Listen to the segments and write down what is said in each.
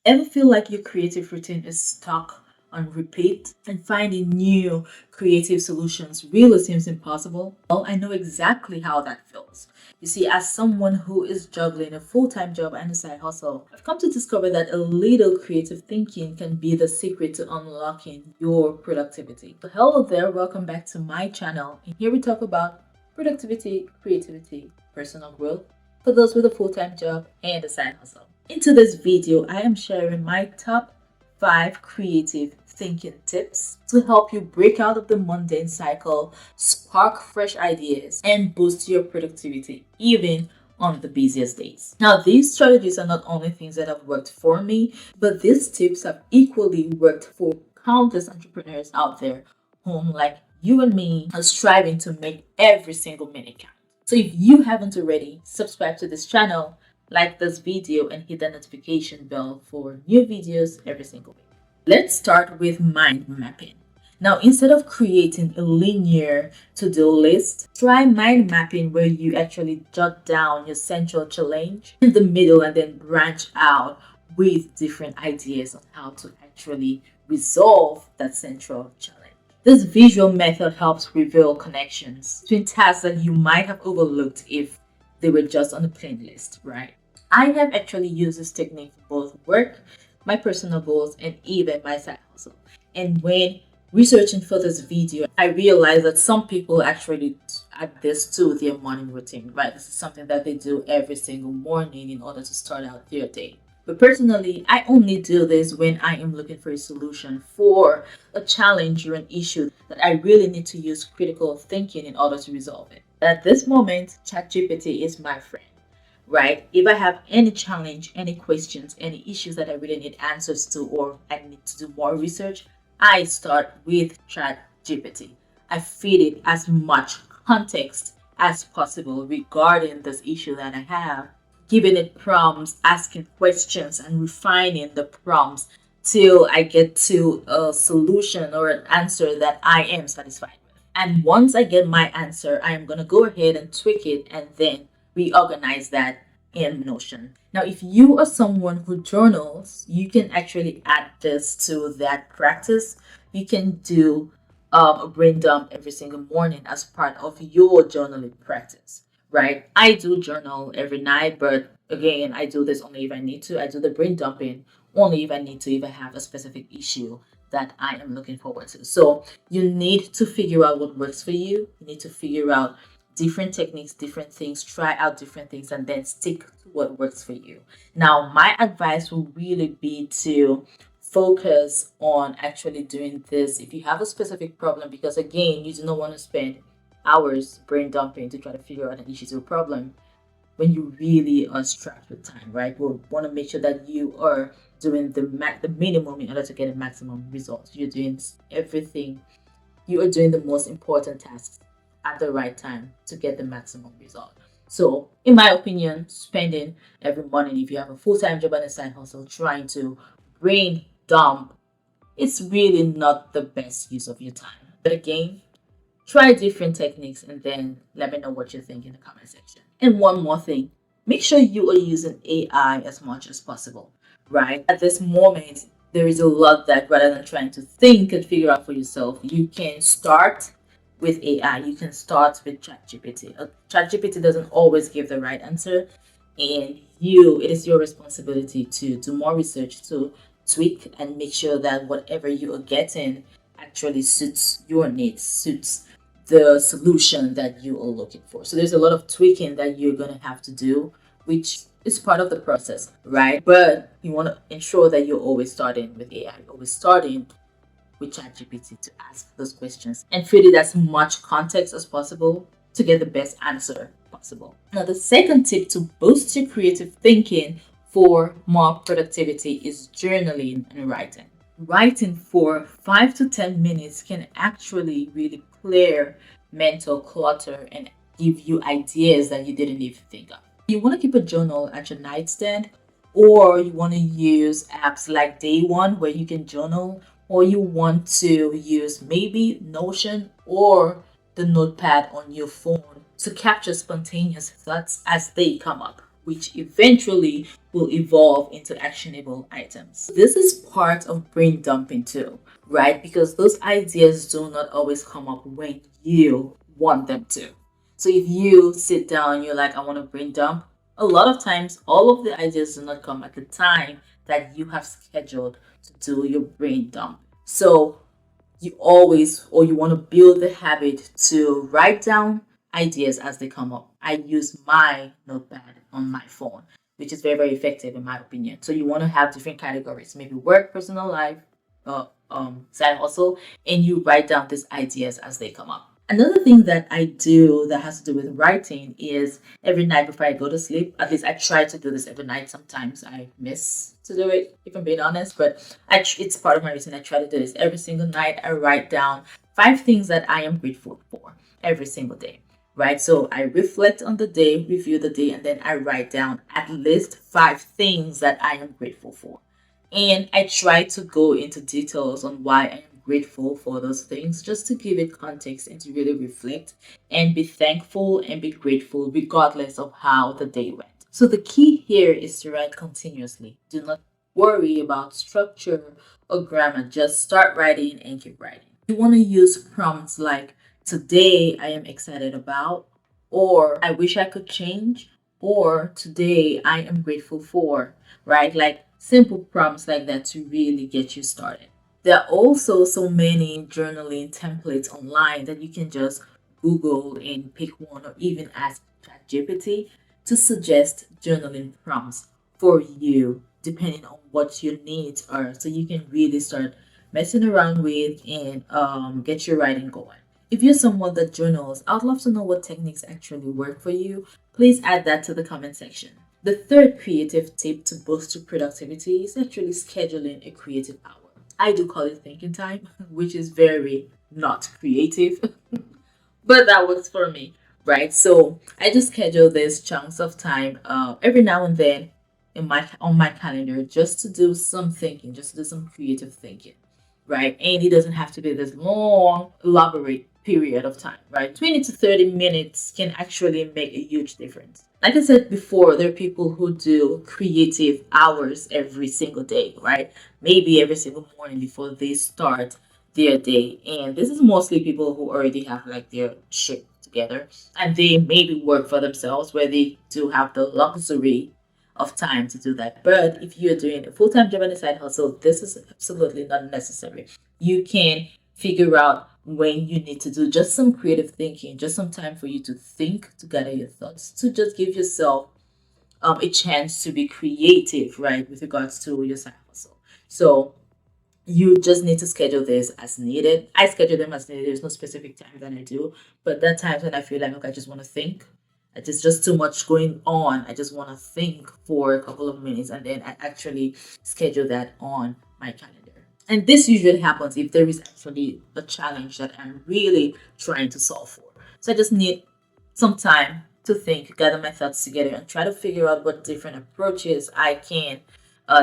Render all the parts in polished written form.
Ever feel like your creative routine is stuck on repeat and finding new creative solutions really seems impossible? Well, I know exactly how that feels. You see, as someone who is juggling a full time job and a side hustle, I've come to discover that a little creative thinking can be the secret to unlocking your productivity. So, hello there, welcome back to my channel. And here we talk about productivity, creativity, personal growth for those with a full time job and a side hustle. In today's video, I am sharing my top 5 creative thinking tips to help you break out of the mundane cycle, spark fresh ideas, and boost your productivity even on the busiest days. Now, these strategies are not only things that have worked for me, but these tips have equally worked for countless entrepreneurs out there whom, like you and me, are striving to make every single minute count. So if you haven't already, subscribe to this channel, like this video, and hit the notification bell for new videos every single week. Let's start with mind mapping. Now, instead of creating a linear to-do list, try mind mapping where you actually jot down your central challenge in the middle and then branch out with different ideas on how to actually resolve that central challenge. This visual method helps reveal connections between tasks that you might have overlooked if they were just on a plain list, right? I have actually used this technique for both work, my personal goals, and even my side hustle. And when researching for this video, I realized that some people actually add this to their morning routine, right? This is something that they do every single morning in order to start out their day. But personally, I only do this when I am looking for a solution for a challenge or an issue that I really need to use critical thinking in order to resolve it. At this moment, ChatGPT is my friend, right? If I have any challenge, any questions, any issues that I really need answers to, or I need to do more research, I start with ChatGPT. I feed it as much context as possible regarding this issue that I have, giving it prompts, asking questions, and refining the prompts till I get to a solution or an answer that I am satisfied with. And once I get my answer, I am going to go ahead and tweak it and then reorganize that in Notion. Now, if you are someone who journals, you can actually add this to that practice. You can do a brain dump every single morning as part of your journaling practice, right? I do journal every night, but again, I do this only if I need to. I do the brain dumping only if I need to, if I have a specific issue that I am looking forward to. So you need to figure out what works for you. You need to figure out different techniques, different things, try out different things, and then stick to what works for you. Now, my advice will really be to focus on actually doing this if you have a specific problem, because again, you do not want to spend hours brain dumping to try to figure out an issue to a problem when you really are strapped with time, right? We want to make sure that you are doing the minimum in order to get a maximum results. You're doing everything. You are doing the most important tasks at the right time to get the maximum result. So, in my opinion, spending every morning, if you have a full-time job and a side hustle, trying to brain dump, it's really not the best use of your time. But again, try different techniques and then let me know what you think in the comment section. And one more thing, make sure you are using AI as much as possible, right? At this moment, there is a lot that rather than trying to think and figure out for yourself, you can start with AI. You can start with ChatGPT. ChatGPT doesn't always give the right answer, and it is your responsibility to do more research, to tweak and make sure that whatever you are getting actually suits your needs, suits the solution that you are looking for. So there's a lot of tweaking that you're going to have to do, which is part of the process, right? But you want to ensure that you're always starting with AI, always starting with ChatGPT to ask those questions and feed it as much context as possible to get the best answer possible. Now, the second tip to boost your creative thinking for more productivity is journaling and writing. Writing for 5 to 10 minutes can actually really clear mental clutter and give you ideas that you didn't even think of. You want to keep a journal at your nightstand, or you want to use apps like Day One where you can journal, or you want to use maybe Notion or the notepad on your phone to capture spontaneous thoughts as they come up. which eventually will evolve into actionable items. This is part of brain dumping too, right? Because those ideas do not always come up when you want them to. So if you sit down, you're like, I want to brain dump, a lot of times all of the ideas do not come at the time that you have scheduled to do your brain dump. So you always, or you want to build the habit to write down ideas as they come up. I use my notepad on my phone, which is very, very effective in my opinion. So you want to have different categories, maybe work, personal life, side hustle, and you write down these ideas as they come up. Another thing that I do that has to do with writing is every night before I go to sleep, at least I try to do this every night. Sometimes I miss to do it, if I'm being honest, but it's part of my routine. I try to do this every single night. I write down 5 things that I am grateful for every single day, right? So I reflect on the day, review the day, and then I write down at least 5 things that I am grateful for. And I try to go into details on why I am grateful for those things, just to give it context and to really reflect and be thankful and be grateful regardless of how the day went. So the key here is to write continuously. Do not worry about structure or grammar. Just start writing and keep writing. You want to use prompts like today I am excited about, or I wish I could change, or today I am grateful for, right? Like simple prompts like that to really get you started. There are also so many journaling templates online that you can just Google and pick one, or even ask ChatGPT to suggest journaling prompts for you, depending on what your needs are. So you can really start messing around with and get your writing going. If you're someone that journals, I'd love to know what techniques actually work for you. Please add that to the comment section. The third creative tip to boost your productivity is actually scheduling a creative hour. I do call it thinking time, which is very not creative, but that works for me, right? So I just schedule these chunks of time every now and then in my on my calendar just to do some thinking, just to do some creative thinking, right? And it doesn't have to be this long, elaborate period of time, right? 20 to 30 minutes can actually make a huge difference. Like I said before, there are people who do creative hours every single day, right? Maybe every single morning before they start their day. And this is mostly people who already have like their shit together and they maybe work for themselves where they do have the luxury of time to do that. But if you're doing a full time job and a side hustle, this is absolutely not necessary. You can figure out when you need to do just some creative thinking, just some time for you to think, to gather your thoughts, to just give yourself a chance to be creative, right, with regards to your side hustle. So you just need to schedule this as needed. I schedule them as needed. There's no specific time that I do, but there are times when I feel like, okay, I just want to think. It's just too much going on. I just want to think for a couple of minutes, and then I actually schedule that on my calendar. And this usually happens if there is actually a challenge that I'm really trying to solve for. So I just need some time to think, gather my thoughts together, and try to figure out what different approaches I can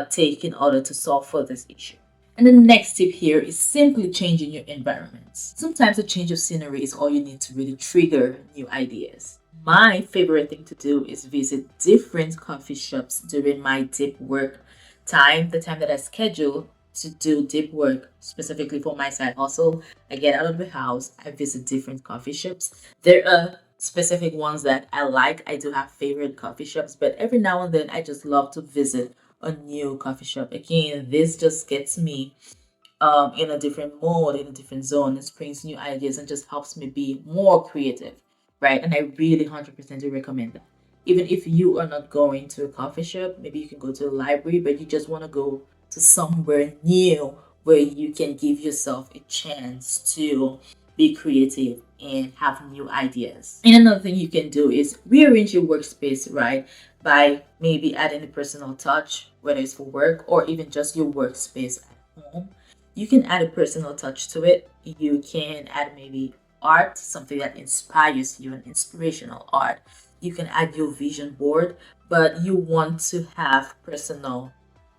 take in order to solve for this issue. And the next tip here is simply changing your environments. Sometimes a change of scenery is all you need to really trigger new ideas. My favorite thing to do is visit different coffee shops during my deep work time, the time that I schedule to do deep work specifically for my side hustle. I get out of the house, I visit different coffee shops. There are specific ones that I like. I do have favorite coffee shops, but every now and then I just love to visit a new coffee shop. Again, this just gets me in a different mode, in a different zone. It brings new ideas and just helps me be more creative, right? And I really 100% do recommend that. Even if you are not going to a coffee shop, maybe you can go to a library, but you just want to go to somewhere new where you can give yourself a chance to be creative and have new ideas. And another thing you can do is rearrange your workspace, right? By maybe adding a personal touch, whether it's for work or even just your workspace at home. You can add a personal touch to it. You can add maybe art, something that inspires you, an inspirational art. You can add your vision board, but you want to have personal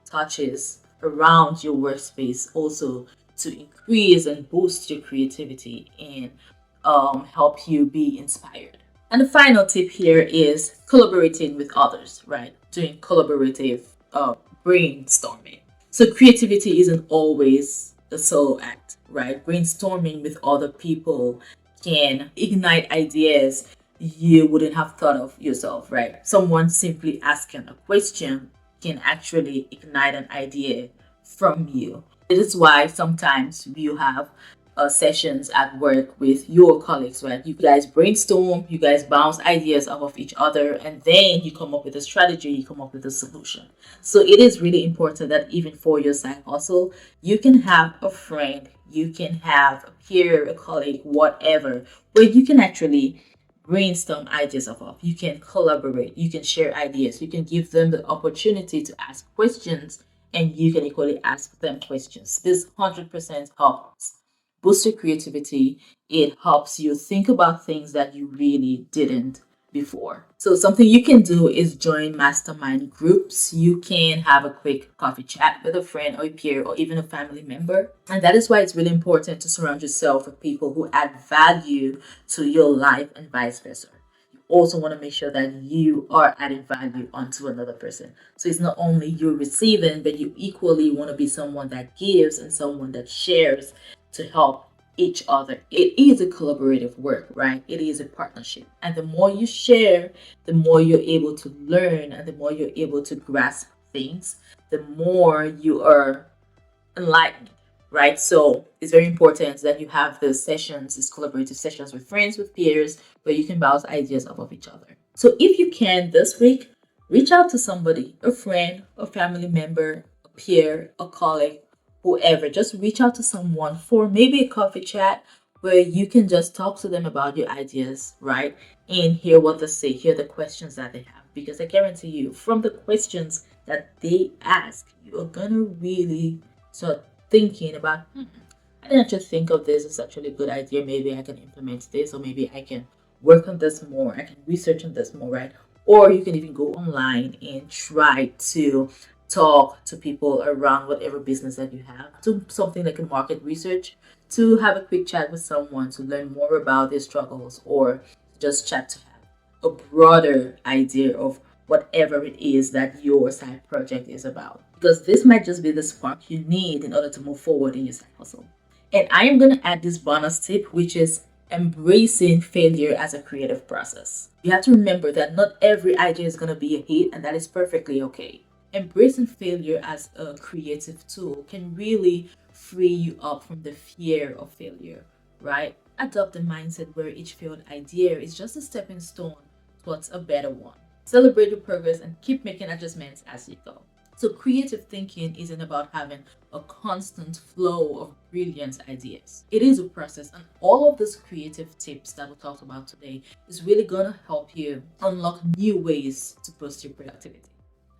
touches around your workspace also to increase and boost your creativity and help you be inspired. And the final tip here is collaborating with others, right? Doing collaborative uh, brainstorming. So creativity isn't always a solo act, right? Brainstorming with other people can ignite ideas you wouldn't have thought of yourself, right? Someone simply asking a question can actually ignite an idea from you. It is why sometimes you have sessions at work with your colleagues, right? You guys brainstorm, you guys bounce ideas off of each other, and then you come up with a strategy, you come up with a solution. So it is really important that even for your side hustle, you can have a friend, you can have a peer, a colleague, whatever, where you can actually brainstorm ideas off of. You can collaborate, you can share ideas, you can give them the opportunity to ask questions, and you can equally ask them questions. This 100% helps boost your creativity. It helps you think about things that you really didn't before. So something you can do is join mastermind groups. You can have a quick coffee chat with a friend or a peer or even a family member. And that is why it's really important to surround yourself with people who add value to your life and vice versa. You also want to make sure that you are adding value onto another person. So it's not only you receiving, but you equally want to be someone that gives and someone that shares to help each other. It is a collaborative work, right? It is a partnership. And the more you share, the more you're able to learn and the more you're able to grasp things, the more you are enlightened, right? So it's very important that you have the sessions, these collaborative sessions with friends, with peers, where you can bounce ideas off of each other. So if you can this week, reach out to somebody, a friend, a family member, a peer, a colleague, whoever. Just reach out to someone for maybe a coffee chat where you can just talk to them about your ideas, right? And hear what they say, hear the questions that they have. Because I guarantee you, from the questions that they ask, you're gonna really start thinking about, I didn't actually think of this as actually a good idea. Maybe I can implement this, or maybe I can work on this more. I can research on this more, right? Or you can even go online and try to talk to people around whatever business that you have. Do something like a market research to have a quick chat with someone to learn more about their struggles, or just chat to have a broader idea of whatever it is that your side project is about. Because this might just be the spark you need in order to move forward in your side hustle. And I am going to add this bonus tip, which is embracing failure as a creative process. You have to remember that not every idea is going to be a hit, and that is perfectly okay. Embracing failure as a creative tool can really free you up from the fear of failure, right? Adopt a mindset where each failed idea is just a stepping stone towards a better one. Celebrate your progress and keep making adjustments as you go. So, creative thinking isn't about having a constant flow of brilliant ideas. It is a process, and all of these creative tips that we talked about today is really going to help you unlock new ways to boost your productivity.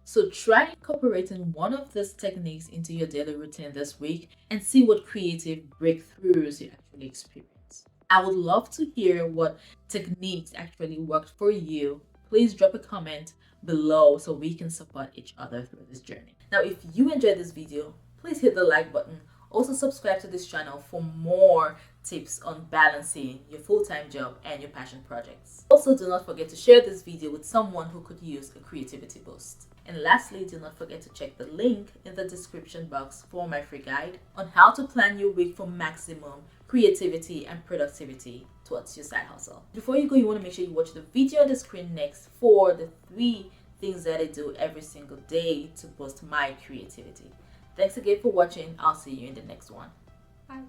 So, try incorporating one of these techniques into your daily routine this week and see what creative breakthroughs you actually experience. I would love to hear what techniques actually worked for you. Please drop a comment below so we can support each other through this journey. Now, if you enjoyed this video, please hit the like button. Also, subscribe to this channel for more tips on balancing your full-time job and your passion projects. Also, do not forget to share this video with someone who could use a creativity boost. And lastly, do not forget to check the link in the description box for my free guide on how to plan your week for maximum creativity and productivity towards your side hustle. Before you go, you want to make sure you watch the video on the screen next for the 3 things that I do every single day to boost my creativity. Thanks again for watching. I'll see you in the next one. Bye.